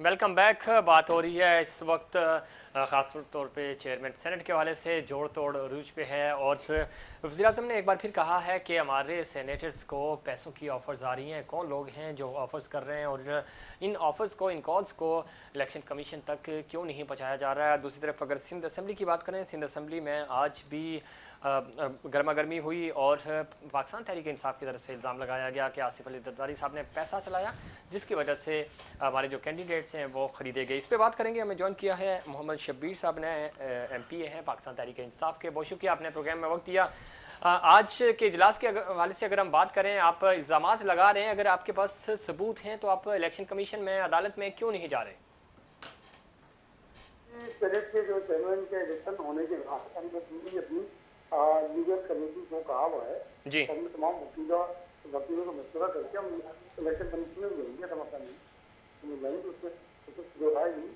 Welcome back. बात हो रही है इस वक्त ख़ास तौर पे चेयरमैन सेनेट के हवाले से जोड़ तोड़ अरूज पे है और वज़ीर-ए-आज़म ने एक बार फिर कहा है कि हमारे सेनेटर्स को पैसों की ऑफ़र्स आ रही हैं। कौन लोग हैं जो ऑफ़र्स कर रहे हैं और इन ऑफ़र्स को, इन कॉल्स को इलेक्शन कमीशन तक क्यों नहीं पहुँचाया जा रहा है। दूसरी तरफ अगर सिंध असम्बली की बात करें, सिंध असम्बली में आज भी गर्मा गर्मी हुई और पाकिस्तान तहरीक इंसाफ की तरफ से इल्ज़ाम लगाया गया कि आसिफ अली जरदारी साहब ने पैसा चलाया, जिसकी वजह से हमारे जो कैंडिडेट्स हैं वो ख़रीदे गए। इस पे बात करेंगे। हमें ज्वाइन किया है मोहम्मद शब्बीर साहब ने, MP हैं पाकिस्तान तहरीक इंसाफ के। बहुत शुक्रिया, आपने प्रोग्राम में वक्त दिया। आज के इजलास के हवाले से अगर हम बात करें, आप इल्ज़ामात लगा रहे हैं, अगर आपके पास सबूत हैं तो आप इलेक्शन कमीशन में, अदालत में क्यों नहीं जा रहे? सेनेट के जो चेयरमैन के इलेक्शन होने के बाद अपनी लीगल कमेटी को कहा हुआ है जी, हमने तमाम वकीलों को मशवरा करके हम इलेक्शन कमीशन में मिलेंगे। धमाका नहीं जाएंगे, उससे जो राय नहीं।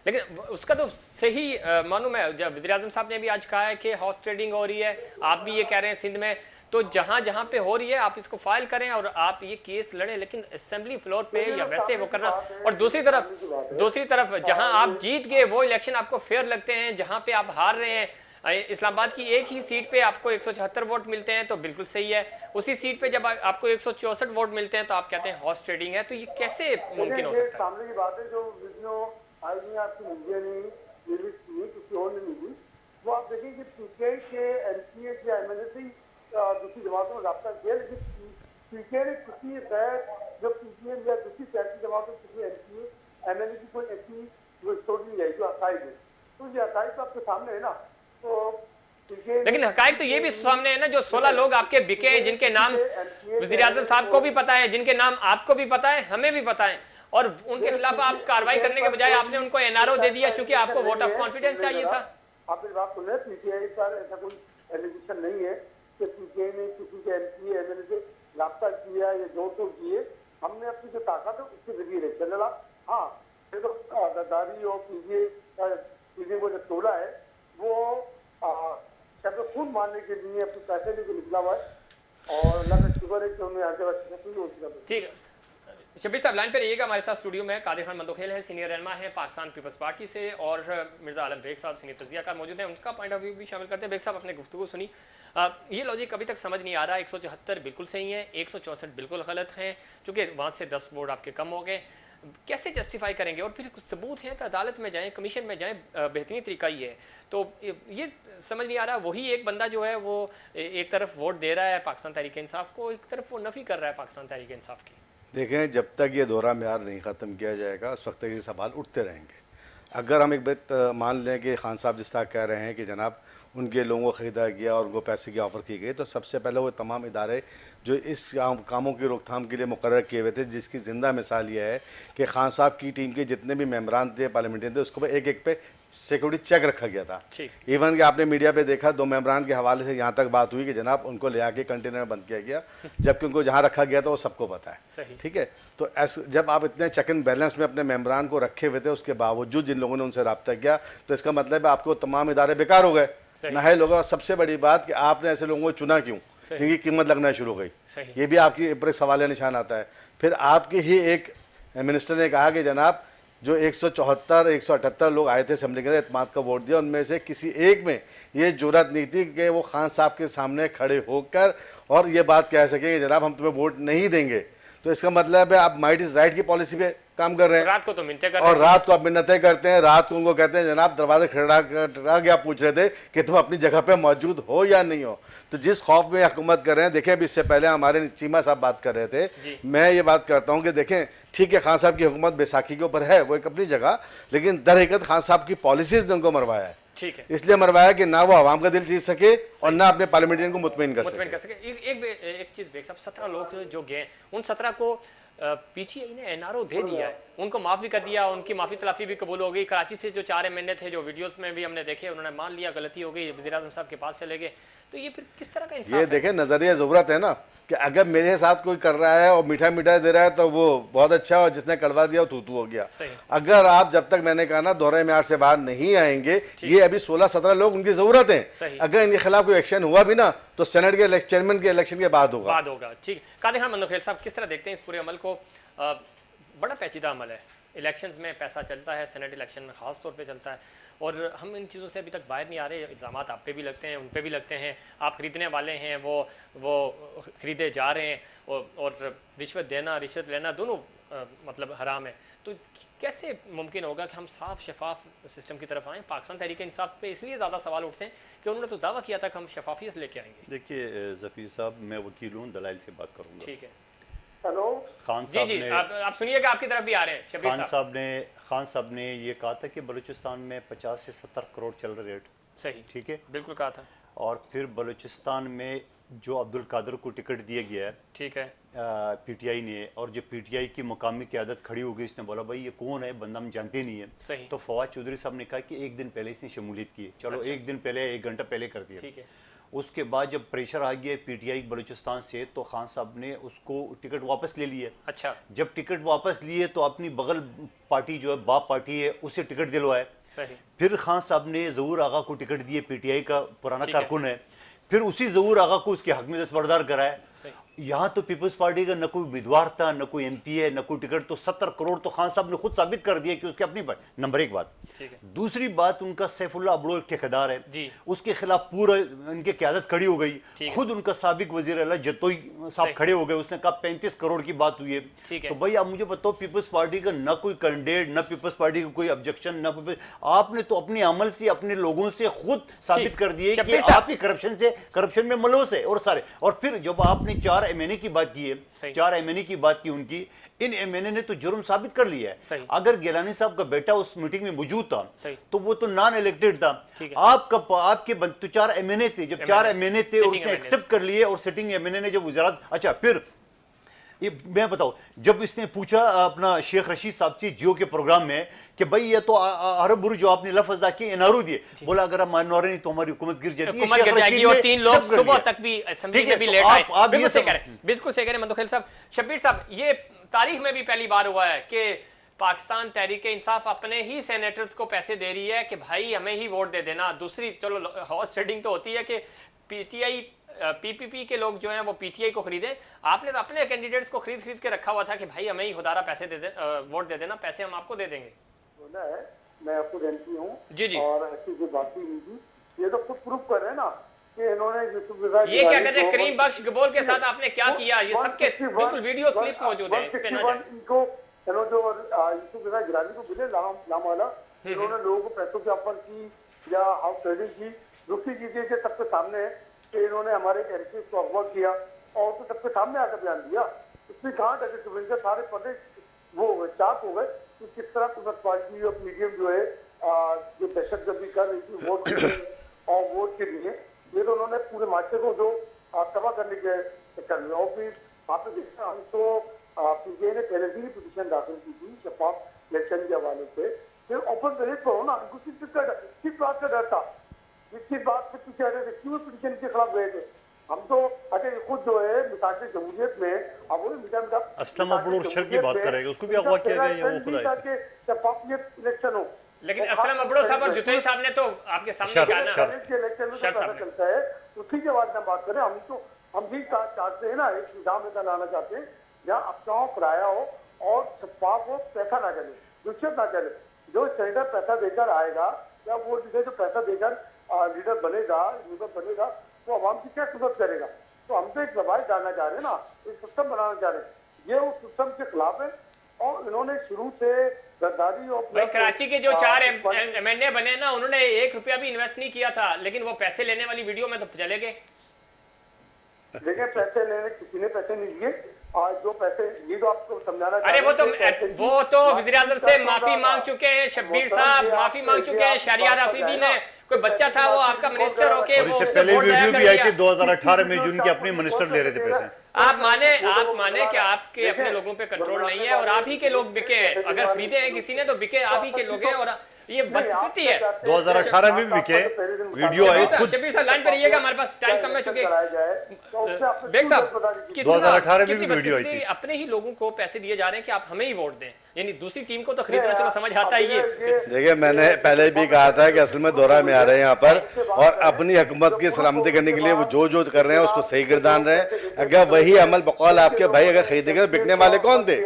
लेकिन उसका तो सही मालूम है। जब वज़ीर-ए-आज़म साहब ने भी आज कहा है कि हॉर्स ट्रेडिंग हो रही है, आप भी ये कह रहे हैं सिंध में, तो जहां जहां पे हो रही है आप इसको फाइल करें और आप ये केस लड़ें, लेकिन असेंबली फ्लोर पे या वैसे वो करना। और दूसरी तरफ जहां आप जीत गए वो इलेक्शन आपको फेयर लगते हैं, जहां पे आप हार रहे हैं, इस्लामाबाद की एक ही सीट पे आपको 174 वोट मिलते हैं तो बिल्कुल सही है, उसी सीट पे जब आपको 164 वोट मिलते हैं तो आप कहते हैं हॉर्स ट्रेडिंग है। तो ये कैसे मुमकिन हो सकता है? सामने की बात है जो वीडियो आई नहीं, आपकी मीडिया ने किसी और ने मिली, वो आप देखिए कि पीके के MPA या MLA से दूसरी जमातों में रब्ता किया, लेकिन पीके ने किसी गैर जो PPM या दूसरी सियासी जमातों किसी MPA MLA की कोई ऐसी वो स्टोरी नहीं आई जो हकाइक है। तो ये हकाइक तो आपके सामने है ना। तो लेकिन हकायक तो ये भी सामने है ना, जो 16 लोग आपके बिके हैं, जिनके नाम वज़ीर-ए-आज़म साहब को भी पता है, जिनके नाम आपको भी पता है, हमें भी पता है, और उनके खिलाफ आप कार्रवाई करने के बजाय आपने उनको NRO दे दिया, चूंकि आपको वोट ऑफ कॉन्फिडेंस चाहिए था। आप इस बात सुने, PTI पर ऐसा कोई एलिगेशन नहीं है कि PTI ने किसी के MPA MLA से रब्ता किया या जोड़ तोड़ किए। हमने अपनी जो ताकत है उसके जरिए इलेक्शन लड़ा। हाँ, ये तो गद्दारी और PTI को जो तोड़ा है वो कहते खून मारने के लिए अपने पैसे लेके निकला हुआ है और अल्लाह का शुक्र है कि उन्हें आगे बढ़। ठीक है, शब्बीर साहब लाइन पर रहिएगा। हमारे साथ स्टूडियो में कादिर खान मंदोखेल हैं, सीनियर रहनुमा हैं पाकिस्तान पीपल्स पार्टी से, और मिर्ज़ा आलम बेग साहब सीनियर तजियाकार मौजूद हैं, उनका पॉइंट ऑफ व्यू भी शामिल करते हैं। बेग साहब, अपने गुफ्तगू सुनी, ये लॉजिक अभी तक समझ नहीं आ रहा। 174 बिल्कुल सही है, 164 बिल्कुल गलत हैं, चूँकि वहाँ से 10 वोट आपके कम हो गए। कैसे जस्टिफाई करेंगे? और फिर कुछ सबूत हैं तो अदालत में जाएं, कमीशन में जाएं, बेहतरीन तरीका ये है। तो ये समझ नहीं आ रहा, वही एक बंदा जो है वो एक तरफ वोट दे रहा है पाकिस्तान तहरीक इंसाफ को, एक तरफ वो नफ़ी कर रहा है पाकिस्तान तहरीक इंसाफ की। देखें, जब तक ये दोहरा म्यार नहीं ख़त्म किया जाएगा उस वक्त तक ये सवाल उठते रहेंगे। अगर हम एक बात मान लें कि खान साहब जिस तरह कह रहे हैं कि जनाब उनके लोगों को ख़रीदा गया और उनको पैसे की ऑफ़र की गई, तो सबसे पहले वो तमाम इदारे जो इस कामों की रोकथाम के लिए मुकर्रर किए हुए थे, जिसकी ज़िंदा मिसाल ये है कि खान साहब की टीम के जितने भी मेम्बरान थे, पार्लियामेंटेरियन थे, उसको एक एक पे सिक्योरिटी चेक रखा गया था। इवन कि आपने मीडिया पे देखा 2 मेम्बरान के हवाले से यहाँ तक बात हुई कि जनाब उनको ले आके कंटेनर में बंद किया गया, जबकि उनको जहाँ रखा गया था वो सबको पता है। ठीक है, तो ऐसे जब आप इतने चेक एंड बैलेंस में अपने मेम्बरान को रखे हुए थे, उसके बावजूद जिन लोगों ने उनसे रब्ता किया, तो इसका मतलब है आपको तमाम इदारे बेकार हो गए, नहाए लोग। सबसे बड़ी बात कि आपने ऐसे लोगों को चुना क्यों, क्योंकि कीमत लगना शुरू हो गई। ये भी आपकी ऊपर एक सवाल निशान आता है। फिर आपके ही एक मिनिस्टर ने कहा कि जनाब जो 174 178 लोग आए थे असेंबली के अंदर, एतमाद का वोट दिया, उनमें से किसी एक में ये जुर्रत नहीं थी कि वो खान साहब के सामने खड़े होकर और ये बात कह सके कि जनाब हम तुम्हें वोट नहीं देंगे। तो इसका मतलब है आप माइट इज राइट की पॉलिसी पे काम कर रहे हैं। रात को तो मिन्नतें कर और रात को आप मिन्नतें करते हैं, रात को उनको कहते हैं जनाब दरवाजे खड़का के आप पूछ रहे थे कि तुम अपनी जगह पे मौजूद हो या नहीं हो। तो जिस खौफ में हुकूमत कर रहे हैं, देखिए अभी इससे पहले हमारे चीमा साहब बात कर रहे थे, मैं ये बात करता हूँ कि देखें ठीक है, खान साहब की हुकूमत बैसाखी के ऊपर है, वो एक अपनी जगह, लेकिन दर हकीकत खान साहब की पॉलिसीज ने उनको मरवाया है। ठीक है, इसलिए मरवाया कि ना वो आवाम का दिल जीत सके और ना अपने पार्लियामेंटेरियन को मुतमईन कर सके। एक चीज बेग साहब, 17 लोग जो गए, उन 17 को PTI ने NRO दे दिया है, उनको माफ़ भी कर दिया, उनकी माफ़ी तलाफ़ी भी कबूल हो गई। कराची से जो 4 MNA थे, जो वीडियोस में भी हमने देखे, उन्होंने मान लिया गलती हो गई, वज़ीर-ए-आज़म साहब के पास चले गए। तो ये फिर किस तरह का इंसाफ है? ये देखें, नज़रिया ज़रूरत है ना कि अगर मेरे साथ कोई कर रहा है और मीठा मीठा दे रहा है तो वो बहुत अच्छा, और जिसने कड़वा दिया वो तू हो गया। अगर आप जब तक मैंने कहा ना दोहरे म्यार से बाहर नहीं आएंगे, ये अभी 16-17 लोग उनकी जरूरत है, अगर इनके खिलाफ कोई एक्शन हुआ भी ना तो सेनेट के चेयरमैन के इलेक्शन के बाद होगा। ठीक। कादिर खान मंदोखेल साहब, किस तरह देखते हैं इस पूरे अमल को? बड़ा पेचीदा अमल है, इलेक्शंस में पैसा चलता है, सेनेट इलेक्शन में ख़ास तौर पे चलता है, और हम इन चीज़ों से अभी तक बाहर नहीं आ रहे। इल्ज़ाम आप पे भी लगते हैं, उन पे भी लगते हैं, आप ख़रीदने वाले हैं, वो ख़रीदे जा रहे हैं, और रिश्वत देना रिश्वत लेना दोनों मतलब हराम है। तो कैसे मुमकिन होगा कि हम साफ शफाफ सिस्टम की तरफ आएँ? पाकिस्तान तहरीक इंसाफ पे इसलिए ज़्यादा सवाल उठते हैं कि उन्होंने तो दावा किया था कि हम शफाफियत लेके आएंगे। देखिए ज़फ़ीर साहब, मैं वकील हूँ, दलाइल से बात करूँगा। ठीक है। हेलो खान जी साहब जी, ने आप सुनिएगा, आपकी तरफ भी आ रहे हैं शबीर साहब। खान साहब ने ये कहा था कि बलूचिस्तान में 50 से 70 करोड़ चल रहा रेट। सही, ठीक है, बिल्कुल कहा था। और फिर बलूचिस्तान में जो अब्दुल कादर को टिकट दिया गया है, ठीक है, पीटीआई ने, और जो पीटीआई की मकामी क़यादत खड़ी हो गई, इसने बोला भाई ये कौन है, बंदा हम जानते नहीं है। सही। तो फवाद चौधरी साहब ने कहा कि एक दिन पहले इसने शमूलियत की है। चलो अच्छा। एक दिन पहले, 1 घंटा पहले कर दिया। ठीक है। उसके बाद जब प्रेशर आ गया पीटीआई बलूचिस्तान से, तो खान साहब ने उसको टिकट वापस ले लिया। अच्छा। जब टिकट वापस लिए तो अपनी बगल पार्टी जो है, बाप पार्टी है, उसे टिकट दिलवाए। सही। फिर खान साहब ने ज़हूर आगा को टिकट दिए, पीटीआई का पुराना ठीक है। कारकुन है। फिर उसी ज़हूर आगा को उसके हक में दस्तबरदार कराए। सही। यहाँ तो पीपल्स पार्टी का न कोई उम्मीदवार था, न कोई एमपी है, न कोई टिकट। तो 70 करोड़ तो खान साहब ने खुद साबित कर दिया कि उसके अपनी पार्टी। नंबर 1 बात। ठीक है। दूसरी बात, उनका सैफुल्लाह अबड़ो एक ठेकेदार है जी। उसके खिलाफ पूरा इनके क़यादत खड़ी हो गई। ठीक है। खुद उनका साबिक वजीर अला जतोई सही। साहब खड़े हो गए, उसने कहा 35 करोड़ की बात हुई है। ठीक है। तो भाई आप मुझे बताओ, पीपल्स पार्टी का न कोई कैंडिडेट, न पीपल्स पार्टी का कोई ऑब्जेक्शन, न आपने तो अपने अमल से, अपने लोगों से खुद साबित कर दिए कि आप ही करप्शन में मलूस है। और सारे, और फिर जब आपने 4 एमएनए की बात की है, 4 एमएनए की बात की उनकी, इन एमएनए ने तो जुर्म साबित कर लिया है। अगर गिलानी साहब का बेटा उस मीटिंग में मौजूद था तो वो तो नॉन इलेक्टेड था। आपके तो 4 एमएनए थे, जब 4 एमएनए थे उसने एक्सेप्ट कर लिए, और सिटिंग एमएनए ने जब वज़ीरात, अच्छा फिर ये मैं बताऊं, जब इसने पूछा अपना शेख रशीद साहब से जियो के प्रोग्राम में कि भाई ये तो अरब बुरी जो आपने लफ्ज़ अदा किए एनआरओ दिए, बोला अगर हम मानोर नहीं तो हमारी हुकूमत गिर जाएगी, और 3 लोग सुबह तक भी असेंबली में भी लेट आए। बिल्कुल सही कह रहे हैं, बिल्कुल सही कह रहे हैं मंदोखेल साहब। शब्बीर साहब, ये तारीख में भी पहली बार हुआ है कि पाकिस्तान तहरीक इंसाफ अपने ही सेनेटर्स को पैसे दे रही है कि भाई हमें ही वोट दे देना। दूसरी चलो हॉर्स ट्रेडिंग तो होती है कि पीटीआई पीपीपी के लोग जो हैं वो पीटीआई को खरीदें। आपने तो अपने कैंडिडेट्स को खरीद के रखा हुआ था कि भाई हमें ही खुदारा पैसे दे दे, वोट दे देना, पैसे हम आपको दे देंगे। बोला है, मैं आपको जानती हूँ जी जी, और ऐसी कोई बात ही नहीं थी। ये तो खुद प्रूफ कर रहे हैं ना कि इन्होंने ये क्या कहते हैं, करीम बख्श गबोल के साथ आपने क्या किया, ये सबके बिल्कुल वीडियो क्लिप्स मौजूद है, इस पे ना जाए। इनको जो यूसुफ रजा गिलानी को मिले लामवाला, इन्होंने लोगों को पैसों की ऑफर की या हाउस ट्रेडिंग की। दूसरी चीजें के सबके सामने है कि इन्होंने हमारे एमपी को अगवा किया और तो सबके सामने आकर बयान दिया। इसमें कहा था कि सारे पदे वो चाक हो गए कि किस तरह पीपल्स पार्टी और मीडियम जो है जो दहशतगर्दी कर रही थी वोट के लिए और वोट के लिए, ये तो उन्होंने पूरे माशरे को जो तबाह करने के चक्कर में। और फिर वहाँ पे देखा हम तो पीटीआई ने पहले से ही पिटीशन दाखिल की थी शफाफ इलेक्शन के हवाले से। फिर ओपन दहेज पर हो ना, किस बात का डर था, किस बात से पीछे हटे थे, क्यों पिटीशन के खिलाफ गए थे हम तो। अच्छा खुद जो है मिसाल जमहूरियत में अब वो मीठा असलम अबड़ो शर की बात करेंगे, उसको भी अगवा किया गया है, वो खुदा शफाफियत इलेक्शन हो। लेकिन असलम अबड़ो साहब और जुतई साहब ने तो आपके सामने कहा ना इलेक्शन में पता चलता है, उसी के बाद में बात करें। हम भी चाहते हैं ना, एक निजाम ऐसा लाना चाहते हैं जहाँ अपना किराया हो और शफाफ हो, पैसा ना चले, रिश्वत ना चले। जो सेनेटर पैसा देकर आएगा या वो जिसे जो पैसा देकर लीडर बनेगा तो आवाम की क्या खिदमत करेगा। तो हम तो एक दबाई डालना चाह रहे हैं ना, एक सिस्टम बनाना चाह रहे हैं, ये उस सिस्टम के खिलाफ है। और इन्होंने शुरू से गद्दारी और भाई कराची के जो 4 एमएनए बने ना, उन्होंने 1 रुपया भी इन्वेस्ट नहीं किया था, लेकिन वो पैसे लेने वाली वीडियो में तो चले गए। लेकिन पैसे लेने किसी ने पैसे नहीं लिए, और जो पैसे ये जो आपको समझाना, अरे वो तो वज़ीर आज़म से माफी मांग चुके हैं, शब्बीर साहब माफी मांग चुके हैं। शहरियार आफरीदी ने, कोई बच्चा था वो आपका मिनिस्टर होके, और इससे पहले वीडियो भी आई थी 2018 में, जून के अपने मिनिस्टर ले रहे थे पैसे। आप माने कि आपके अपने लोगों पे कंट्रोल नहीं है और आप ही के लोग बिके हैं। अगर खरीदे हैं किसी ने तो बिके आप ही के लोग हैं, और ये बदस्थिति है। 2018 में भी बिके, वीडियो आई खुद। शबीर साहब लाइन पर रहिएगा, हमारे पास टाइम कम है चुके। बेग साहब 2018 में भी वीडियो आई थी। अपने ही लोगों को पैसे दिए जा रहे हैं कि आप हमें ही वोट दें, यानी दूसरी टीम को तो खरीदना चलो समझ आता ही है। देखिए, मैंने पहले भी कहा था कि असल में दौरा में आ रहे हैं यहाँ पर और अपनी हुकूमत की सलामती करने के लिए वो जो कर रहे हैं उसको सही गिरदान रहे हैं। अगर वही अमल बकौल आपके भाई अगर खरीदेंगे तो बिकने वाले कौन थे?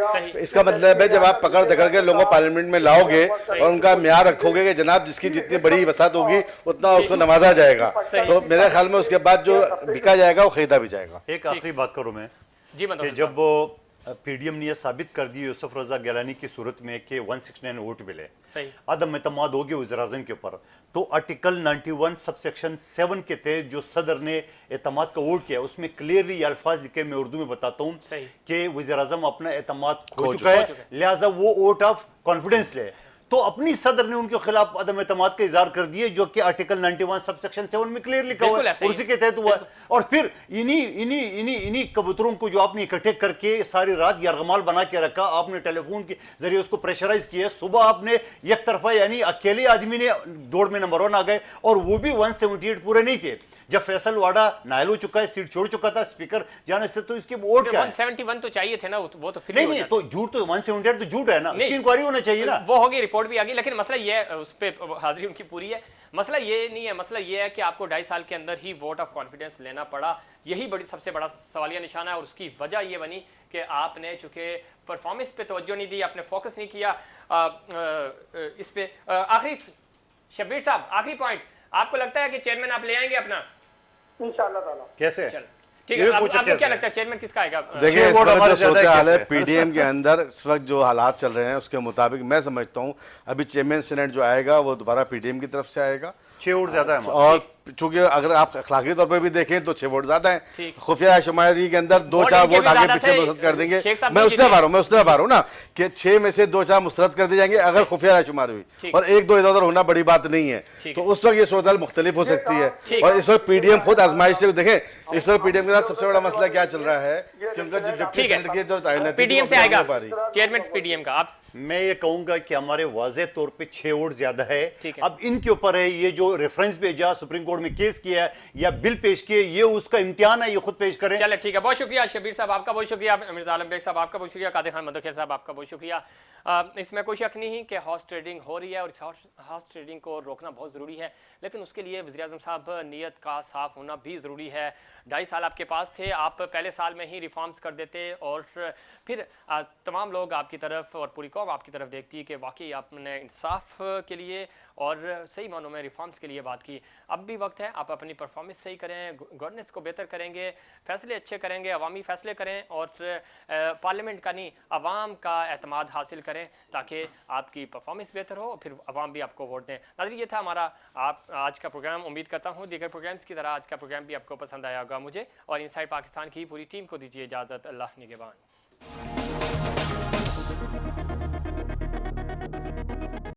इसका मतलब है जब आप पकड़ दकड़ के लोगों को पार्लियामेंट में लाओगे और उनका म्यार रखोगे कि जनाब जिसकी जितनी बड़ी वसात होगी उतना उसको नवाजा जाएगा, तो मेरे ख्याल में उसके बाद जो बिका जाएगा वो खरीदा भी जाएगा। एक आखिरी बात करूं मैं जी, कि जब पीडीएम ने यह साबित कर दी यूसुफ रजा गिलानी की सूरत में कि 169 वोट मिले, सही अदम एतमाद हो गया वज़ीर-ए-आज़म के ऊपर, तो आर्टिकल 91 सबसेक्शन 7 के तहत जो सदर ने एतमाद का वोट किया उसमें क्लियरली ये अल्फाज लिखे, मैं उर्दू में बताता हूँ कि वज़ीर-ए-आज़म अपना एतमाद खो चुका है, लिहाजा वो वोट ऑफ कॉन्फिडेंस ले। तो अपनी सदर ने उनके खिलाफ अदम एतमाद का इजहार कर दिए जो कि आर्टिकल 91 सबसेक्शन 7 में क्लियर लिखा हुआ है, उसी के तहत हुआ। और फिर इन्हीं कबूतरों को जो आपने इकट्ठे करके सारी रात यरगमाल बना के रखा, आपने टेलीफोन के जरिए उसको प्रेशराइज किया, सुबह आपने एक तरफा यानी अकेले आदमी ने दौड़ में नंबर 1 आ गए और वो भी 178 पूरे नहीं किए। जब फैसल वाडा नायल हो चुका है, सीट छोड़ चुका था स्पीकर जाने से, तो इसके वोट क्या है? 171 तो चाहिए थे ना, वो तो फिर नहीं तो झूठ तो 178 तो झूठ है ना, इसकी इंक्वायरी होना चाहिए ना। वो होगी, रिपोर्ट भी आ गई, लेकिन मसला ये है, उस पे हाजिरी उनकी पूरी है। मसला ये नहीं है, मसला ये है कि आपको 2.5 साल के अंदर ही वोट ऑफ कॉन्फिडेंस लेना पड़ा। यही सबसे बड़ा सवालिया निशाना है और उसकी वजह ये बनी कि आपने चूंकि परफॉर्मेंस पे तवज्जो नहीं दी, आपने फोकस नहीं किया इस पे। आखिरी शब्बीर साहब, आखिरी पॉइंट, आपको लगता है कि चेयरमैन आप ले आएंगे अपना? इंशाअल्लाह ताला। कैसे? ठीक है, आपको क्या लगता है चेयरमैन किसका आएगा? देखिए, इस वक्त जो सूरत हाल है पीडीएम के अंदर, इस वक्त जो हालात चल रहे हैं उसके मुताबिक मैं समझता हूँ अभी चेयरमैन सीनेट जो आएगा वो दोबारा पीडीएम की तरफ से आएगा। 6 वोट ज्यादा है और चूंकि अगर आप अखलाकी तौर पर भी देखें तो 6 वोट ज्यादा है। खुफिया शुमारी के अंदर 2-4 वोट आगे पीछे मुस्तरद कर देंगे। मैं उस तरह आ रहा हूँ ना कि 6 में से 2-4 मुस्तरद कर दी जाएंगे अगर खुफिया शुमारी हुई, और 1-2 इधर उधर होना बड़ी बात नहीं है। तो उस वक्त ये सूरत मुख्तलिफ हो सकती है। और इस वक्त पीडीएम खुद आजमाइश से देखें, इस वक्त पीडीएम के साथ सबसे बड़ा मसला क्या चल रहा है कि उनका जो डिप्टी सेनेटर की जो पीडीएम से आएगा चेयरमैन पीडीएम का। आप मैं ये कहूंगा कि हमारे वाज़ेह तौर पे 6 वोट ज्यादा है। अब इनके ऊपर है ये जो रेफरेंस भेजा, सुप्रीम कोर्ट में केस किया है या बिल पेश किए, ये उसका इम्तिहान है, ये खुद पेश करें। चले ठीक है, बहुत शुक्रिया शबीर साहब आपका, बहुत शुक्रिया मिर्जा आलम बेग साहब आपका, बहुत शुक्रिया कादिर खान मदखिया साहब आपका, बहुत शुक्रिया। इसमें कोई शक नहीं कि हॉर्स ट्रेडिंग हो रही है और इस हॉर्स ट्रेडिंग को रोकना बहुत ज़रूरी है, लेकिन उसके लिए वज़ीर-ए-आज़म साहब नीयत का साफ होना भी ज़रूरी है। 2.5 साल आपके पास थे, आप पहले साल में ही रिफॉर्म्स कर देते और फिर तमाम लोग आपकी तरफ और पूरी कौम आपकी तरफ देखती है कि वाकई आपने इंसाफ के लिए और सही मानों में रिफॉर्म्स के लिए बात की। अब भी वक्त है, आप अपनी परफॉर्मेंस सही करें, गवर्नेंस को बेहतर करेंगे, फैसले अच्छे करेंगे, अवामी फैसले करें और पार्लियामेंट का नहीं अवाम का एतमाद हासिल करें ताकि आपकी परफॉर्मेंस बेहतर हो, फिर अवाम भी आपको वोट दें। नाज़रीन, ये था हमारा आज का प्रोग्राम। उम्मीद करता हूँ दीगर प्रोग्राम्स की तरह आज का प्रोग्राम भी आपको पसंद आया होगा। मुझे और इनसाइड पाकिस्तान की पूरी टीम को दीजिए इजाज़त। अल्लाह निगहबान।